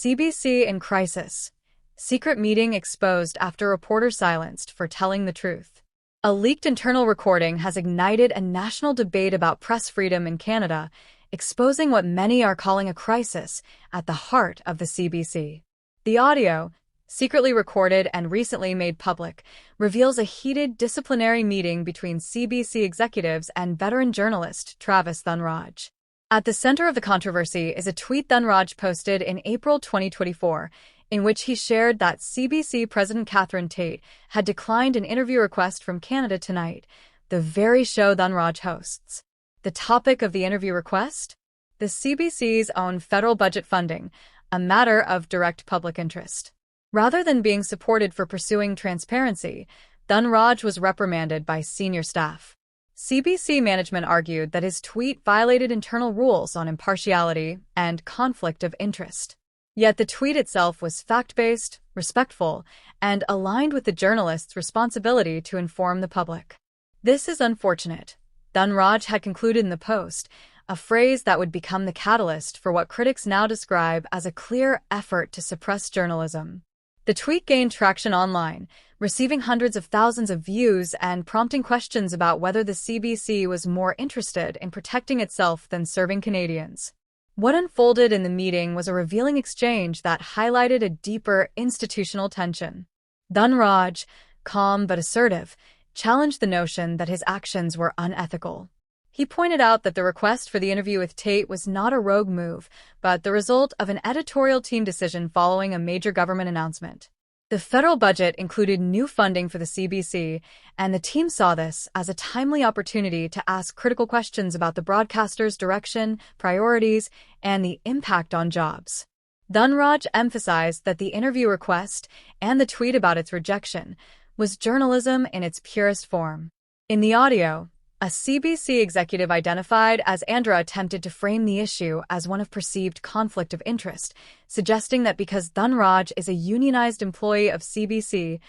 CBC in crisis. Secret meeting exposed after reporter silenced for telling the truth. A leaked internal recording has ignited a national debate about press freedom in Canada, exposing what many are calling a crisis at the heart of the CBC. The audio, secretly recorded and recently made public, reveals a heated disciplinary meeting between CBC executives and veteran journalist Travis Dhanraj. At the center of the controversy is a tweet Dhanraj posted in April 2024, in which he shared that CBC President Catherine Tate had declined an interview request from Canada Tonight, the very show Dhanraj hosts. The topic of the interview request? The CBC's own federal budget funding, a matter of direct public interest. Rather than being supported for pursuing transparency, Dhanraj was reprimanded by senior staff. CBC management argued that his tweet violated internal rules on impartiality and conflict of interest. Yet the tweet itself was fact-based, respectful, and aligned with the journalist's responsibility to inform the public. This is unfortunate, Dhanraj had concluded in the post, a phrase that would become the catalyst for what critics now describe as a clear effort to suppress journalism. The tweet gained traction online, receiving hundreds of thousands of views and prompting questions about whether the CBC was more interested in protecting itself than serving Canadians. What unfolded in the meeting was a revealing exchange that highlighted a deeper institutional tension. Dhanraj, calm but assertive, challenged the notion that his actions were unethical. He pointed out that the request for the interview with Tate was not a rogue move, but the result of an editorial team decision following a major government announcement. The federal budget included new funding for the CBC, and the team saw this as a timely opportunity to ask critical questions about the broadcaster's direction, priorities, and the impact on jobs. Dhanraj emphasized that the interview request, and the tweet about its rejection, was journalism in its purest form. In the audio, a CBC executive identified as Andra attempted to frame the issue as one of perceived conflict of interest, suggesting that because Dhanraj is a unionized employee of CBC,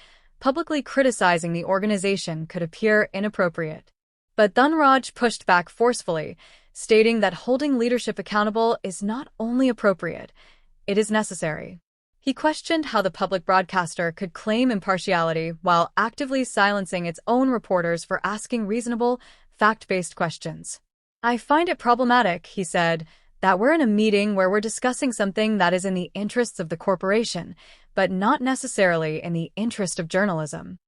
publicly criticizing the organization could appear inappropriate. But Dhanraj pushed back forcefully, stating that holding leadership accountable is not only appropriate, it is necessary. He questioned how the public broadcaster could claim impartiality while actively silencing its own reporters for asking reasonable, fact-based questions. "I find it problematic," he said, "that we're in a meeting where we're discussing something that is in the interests of the corporation, but not necessarily in the interest of journalism."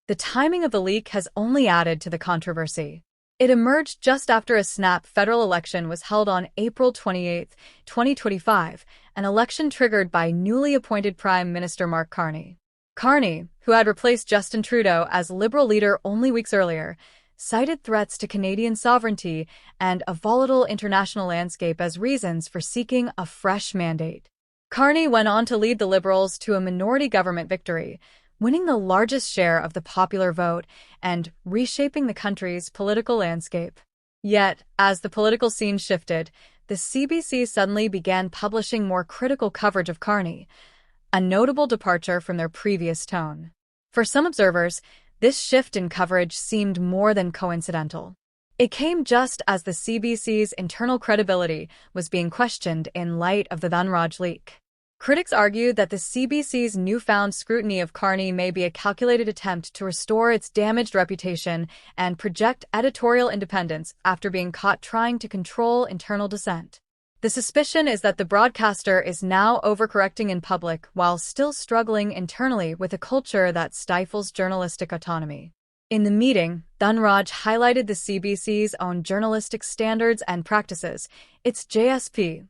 The timing of the leak has only added to the controversy. It emerged just after a snap federal election was held on April 28, 2025, an election triggered by newly appointed Prime Minister Mark Carney. Carney, who had replaced Justin Trudeau as Liberal leader only weeks earlier, cited threats to Canadian sovereignty and a volatile international landscape as reasons for seeking a fresh mandate. Carney went on to lead the Liberals to a minority government victory, winning the largest share of the popular vote and reshaping the country's political landscape. Yet, as the political scene shifted, the CBC suddenly began publishing more critical coverage of Carney, a notable departure from their previous tone. For some observers, this shift in coverage seemed more than coincidental. It came just as the CBC's internal credibility was being questioned in light of the Dhanraj leak. Critics argued that the CBC's newfound scrutiny of Carney may be a calculated attempt to restore its damaged reputation and project editorial independence after being caught trying to control internal dissent. The suspicion is that the broadcaster is now overcorrecting in public while still struggling internally with a culture that stifles journalistic autonomy. In the meeting, Dhanraj highlighted the CBC's own journalistic standards and practices, its JSP,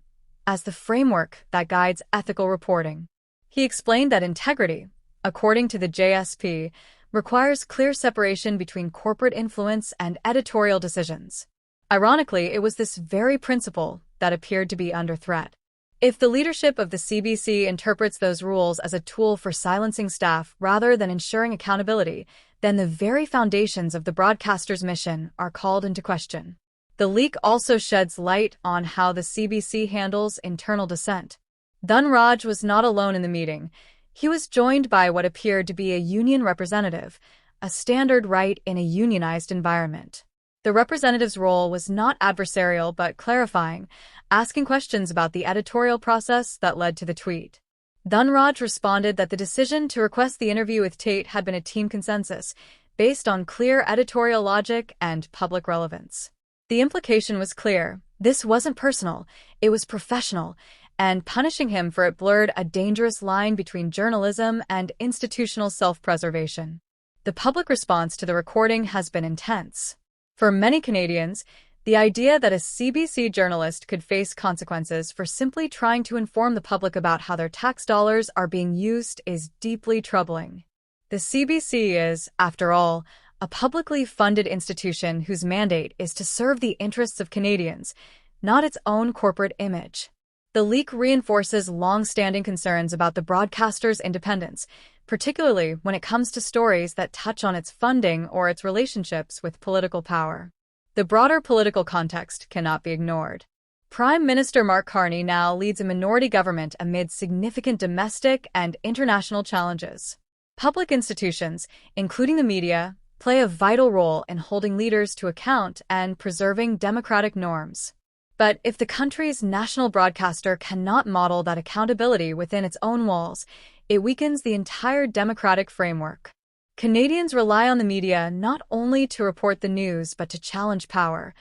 as the framework that guides ethical reporting. He explained that integrity, according to the JSP, requires clear separation between corporate influence and editorial decisions. Ironically, it was this very principle that appeared to be under threat. If the leadership of the CBC interprets those rules as a tool for silencing staff rather than ensuring accountability, then the very foundations of the broadcaster's mission are called into question. The leak also sheds light on how the CBC handles internal dissent. Dhanraj was not alone in the meeting. He was joined by what appeared to be a union representative, a standard right in a unionized environment. The representative's role was not adversarial but clarifying, asking questions about the editorial process that led to the tweet. Dhanraj responded that the decision to request the interview with Tate had been a team consensus, based on clear editorial logic and public relevance. The implication was clear. This wasn't personal, it was professional, and punishing him for it blurred a dangerous line between journalism and institutional self-preservation. The public response to the recording has been intense. For many Canadians, the idea that a CBC journalist could face consequences for simply trying to inform the public about how their tax dollars are being used is deeply troubling. The CBC is, after all, a publicly funded institution whose mandate is to serve the interests of Canadians, not its own corporate image. The leak reinforces long-standing concerns about the broadcaster's independence, particularly when it comes to stories that touch on its funding or its relationships with political power. The broader political context cannot be ignored. Prime Minister Mark Carney now leads a minority government amid significant domestic and international challenges. Public institutions, including the media, play a vital role in holding leaders to account and preserving democratic norms. But if the country's national broadcaster cannot model that accountability within its own walls, it weakens the entire democratic framework. Canadians rely on the media not only to report the news but to challenge power,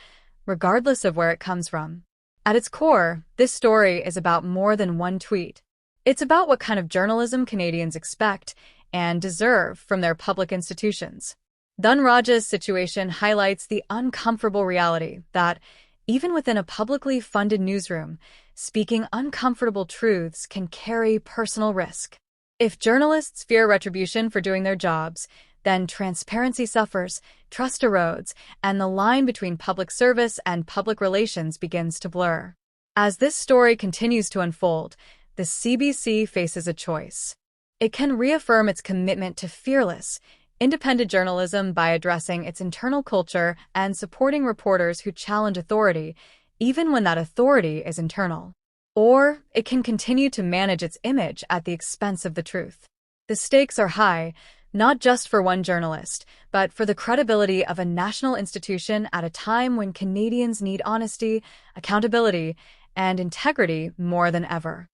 regardless of where it comes from. At its core, this story is about more than one tweet. It's about what kind of journalism Canadians expect and deserve from their public institutions. Dhanraj's situation highlights the uncomfortable reality that, even within a publicly funded newsroom, speaking uncomfortable truths can carry personal risk. If journalists fear retribution for doing their jobs, then transparency suffers, trust erodes, and the line between public service and public relations begins to blur. As this story continues to unfold, the CBC faces a choice. It can reaffirm its commitment to fearless, independent journalism by addressing its internal culture and supporting reporters who challenge authority, even when that authority is internal. Or it can continue to manage its image at the expense of the truth. The stakes are high, not just for one journalist, but for the credibility of a national institution at a time when Canadians need honesty, accountability, and integrity more than ever.